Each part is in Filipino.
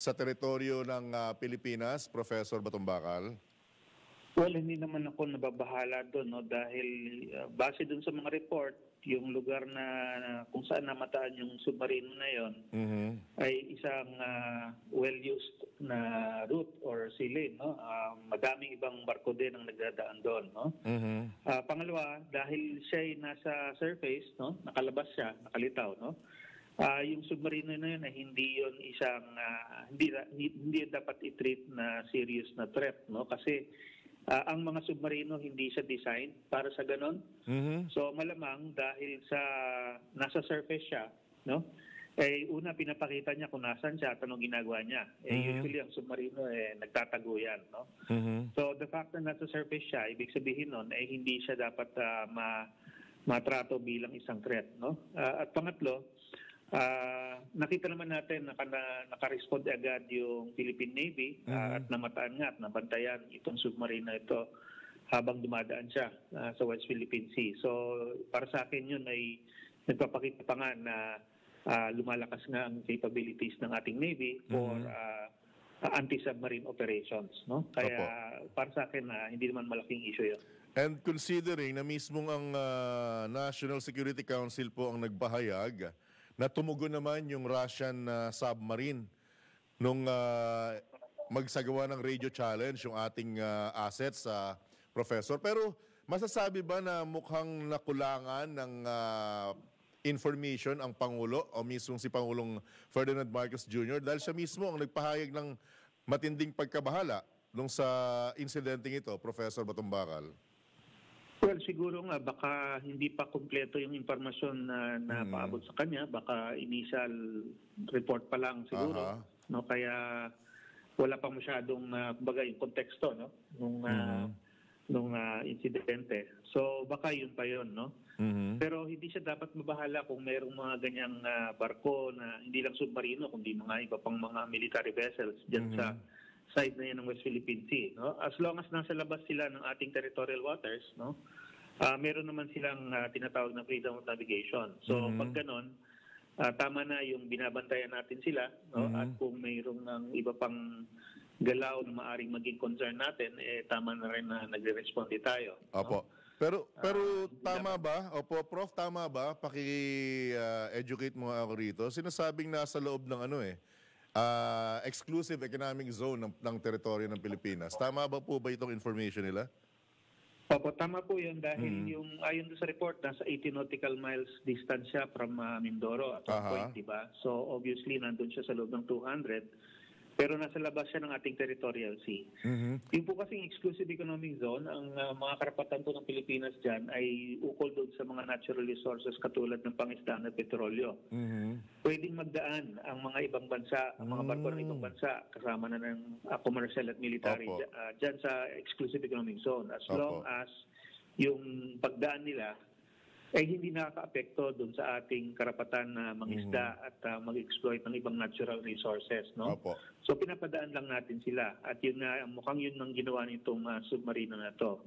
sa teritoryo ng Pilipinas, Professor Batumbakal? Well, hindi naman ako nababahala doon, no, dahil base doon sa mga report, yung lugar na kung saan namataan yung submarino na yon ay isang well-used na route or sea lane, no? Madaming ibang barko din ang nagdadaan doon, no? Pangalawa, dahil siya ay nasa surface, no, nakalabas siya, nakalitaw, no? Yung submarino na yun ay hindi yun isang hindi dapat i-treat na serious na threat, no? Kasi ang mga submarino hindi siya designed para sa ganon. So malamang dahil sa nasa surface siya, no? Una pinapakita niya kung nasaan siya at anong ginagawa niya. Usually ang submarino nagtatago yan, no? So the fact na nasa surface siya, ibig sabihin nun hindi siya dapat matrato bilang isang threat, no? At pangatlo, nakita naman natin na naka-respond agad yung Philippine Navy at namataan nga at nabantayan itong submarino ito habang dumadaan siya sa West Philippine Sea. So para sa akin yun ay nagpapakita pa nga na lumalakas nga ang capabilities ng ating Navy for anti-submarine operations, no? Kaya para sa akin hindi naman malaking issue yun. And considering na mismong ang National Security Council po ang nagpahayag na tumugon naman yung Russian submarine nung magsagawa ng radio challenge yung ating assets, Professor. Pero masasabi ba na mukhang nakulangan ng information ang Pangulo o mismong si Pangulong Ferdinand Marcos Jr. dahil siya mismo ang nagpahayag ng matinding pagkabahala nung sa insidenteng ito, Professor Batumbakal? Well, siguro nga baka hindi pa kumpleto yung impormasyon na paabot sa kanya, baka initial report pa lang siguro, no? Kaya wala pa masyadong kumbaga yung konteksto, no, nung insidente. So baka yun pa yun, no? Pero hindi siya dapat mabahala kung mayroong mga ganyang barko na hindi lang submarino kundi mga iba pang mga military vessels diyan sa side na yan ng West Philippine Sea, no? As long as nasa labas sila ng ating territorial waters, no, meron naman silang tinatawag na freedom of navigation. So pag ganon, tama na yung binabantayan natin sila, no? At kung mayroong ng iba pang galaw na maaring maging concern natin, tama na rin na nagre-responde tayo. Opo. No? Pero tama ba? Opo, Prof, tama ba? Paki-educate mo ako rito. Sinasabing nasa loob ng exclusive economic zone ng teritoryo ng Pilipinas. Tama ba po ba itong information nila? Opo, tama po yun dahil yung ayon sa report, nasa 80 nautical miles distance siya from Mindoro at one point, diba? So obviously nandun siya sa loob ng 200, pero nasa labas siya ng ating territorial sea. Yung po kasing exclusive economic zone, ang mga karapatan po ng Pilipinas dyan ay ukol doon sa mga natural resources katulad ng pangisdaan at petrolyo. Pwedeng magdaan ang mga ibang bansa, ang mga barko ng ibang bansa, kasama na ng commercial at military dyan sa exclusive economic zone. As long as yung pagdaan nila ay hindi nakaka-apekto doon sa ating karapatan na mangisda at mag-exploit ng ibang natural resources, no? So pinapadaan lang natin sila at yun nga mukhang yun ang ginawa nitong submarino na to.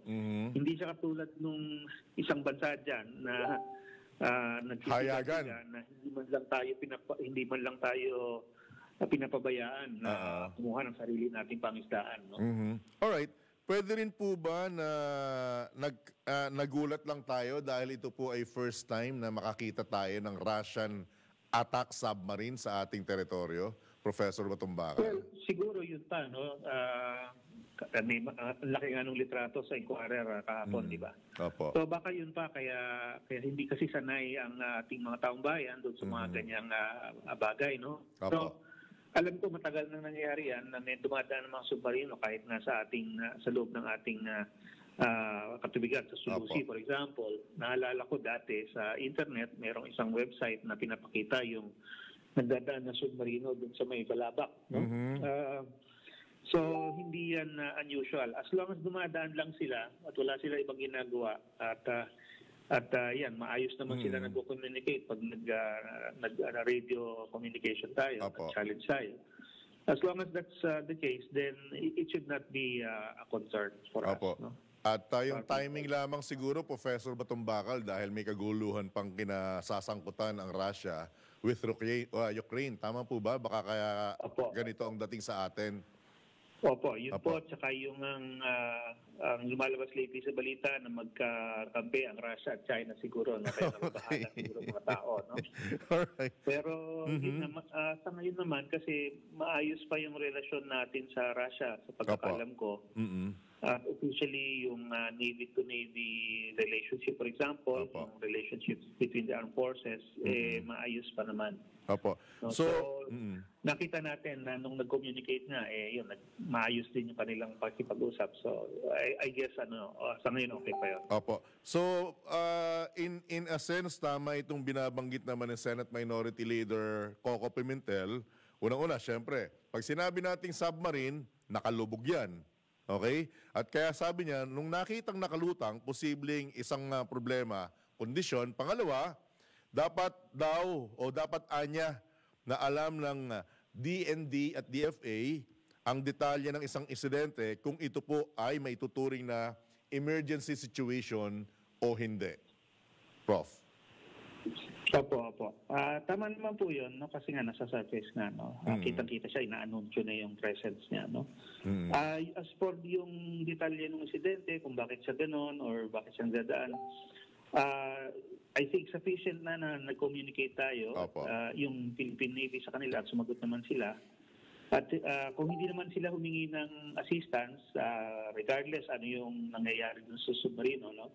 Hindi siya katulad nung isang bansa diyan na hayagan na hindi man lang tayo pinapabayaan na kumuha ng sarili nating pangisdaan, no? All right. Pwede rin po ba na nagulat lang tayo dahil ito po ay first time na makakita tayo ng Russian attack submarine sa ating teritoryo, Professor Batumbakal? Well, siguro yun pa, no? Laki nga nung litrato sa Inquirer kahapon, di ba? So baka yun pa, kaya hindi kasi sanay ang ating mga taong bayan doon sa mga ganyang bagay, no? So, alam ko matagal nang nangyayari yan na may dumadaan ng mga submarino kahit na sa loob ng ating katubigan sa Sulusi, for example. Naalala ko dati sa internet, mayroong isang website na pinapakita yung nagdadaan na submarino dun sa may Balabak. No? So, hindi yan unusual. As long as dumadaan lang sila at wala sila ibang ginagawa at yan, maayos naman sila nag-communicate pag nag-radio communication tayo, challenge tayo. As long as that's the case, then it should not be a concern for us. No? At yung timing lamang siguro, Professor Batumbakal, dahil may kaguluhan pang kinasasangkutan ang Russia, with Ukraine. Tama po ba? Baka kaya Opo. ganito ang dating sa atin. Opo, yun Opo. po. Tsaka yung ang lumalabas lately sa balita na magkakampi ang Russia at China siguro. No? Kaya nababahala siguro mga tao. No? Alright. Pero yun naman, sa ngayon naman, kasi maayos pa yung relasyon natin sa Russia sa pagkakalam ko. Officially, yung Navy-to-Navy relationship, for example, Opo. yung relationships between the armed forces, maayos pa naman. Opo. No? So, Nakita natin na nung nag-communicate nga, yun, maayos din yung kanilang pakikipag-usap. So, I guess, sa ngayon okay pa yun. opo. So, in a sense, tama itong binabanggit naman ng Senate Minority Leader Coco Pimentel. Unang-una, syempre, pag sinabi nating submarine, nakalubog yan. Okay? At kaya sabi niya, nung nakitang nakalutang, posibleng isang problema, kondisyon. Pangalawa, dapat daw o dapat anya na alam ng DND at DFA ang detalye ng isang insidente kung ito po ay maituturing na emergency situation o hindi. Prof. Opo. Tama naman po yun, no? Kasi nga nasa surface nga, no? Kitang-kita siya, ina-anunsyo na yung presence niya, no? As for yung detalye ng insidente, kung bakit siya ganon or bakit siya dadaan, I think sufficient na nag-communicate tayo, yung Philippine Navy sa kanila at sumagot naman sila. At kung hindi naman sila humingi ng assistance, regardless ano yung nangyayari dun sa submarino, no?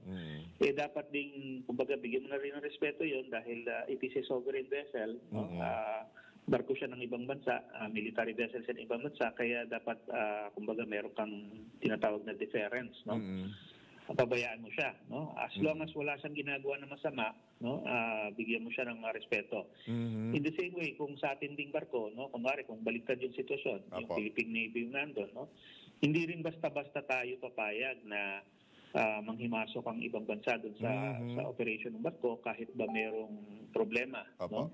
Dapat ding, kumbaga, bigyan mo na rin ng respeto yon dahil it is a sovereign vessel, no? Barko siya ng ibang bansa, military vessel siya ng ibang bansa, kaya dapat, kumbaga, meron kang tinatawag na deference, no? Pabayaan mo siya, no? As long as wala siyang ginagawa na masama, no? Bigyan mo siya ng respeto. In the same way, kung sa ating ding barko, no? Kunwari, kung baliktad yung sitwasyon, yung Philippine Navy yung nandun, no? Hindi rin basta-basta tayo papayag na manghimasok ang ibang bansa doon sa operation ng barko kahit ba merong problema, no?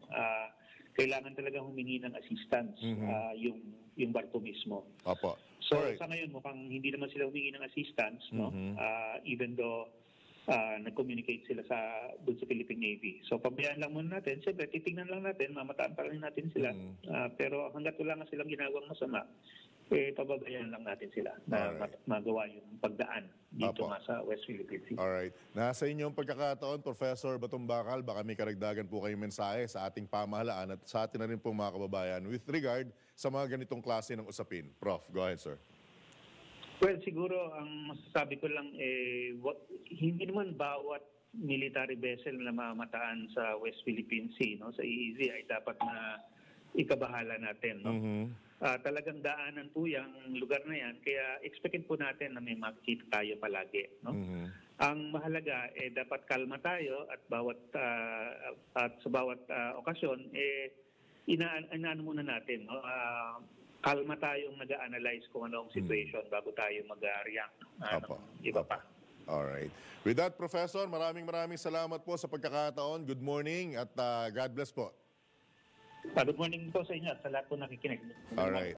Kailangan talagang humingi ng assistance yung barko mismo. So sa ngayon mukhang hindi naman sila humingi ng assistance, no? Even though nag-communicate sila doon sa Philippine Navy. So pabayaan lang muna natin. Siyempre, titingnan lang natin, mamataan pa lang natin sila. Pero hanggat wala nga silang ginagawang masama, pababayaan lang natin sila na magawa yung pagdaan dito nga sa West Philippine Sea. Alright. Nasa inyong pagkakataon, Professor Batumbakal, baka may karagdagan po kayong mensahe sa ating pamahalaan at sa atin na rin po mga kababayan with regard sa mga ganitong klase ng usapin. Prof, go ahead, sir. Well, siguro ang masasabi ko lang, hindi naman bawat military vessel na mamataan sa West Philippine Sea, no, sa EEZ ay dapat na ikabahala natin, no. Talagang daanan po yung lugar na yan, kaya expected po natin na may makikita tayo palagi, no. Ang mahalaga dapat kalma tayo at sa bawat okasyon inaano muna natin, no. Kalma tayong nag-analyze kung ano ang situation bago tayo mag-react. Iba pa. Alright. With that, Professor, maraming salamat po sa pagkakataon. Good morning at God bless po. Good morning po sa inyo at sa lahat po nakikinig. Alright.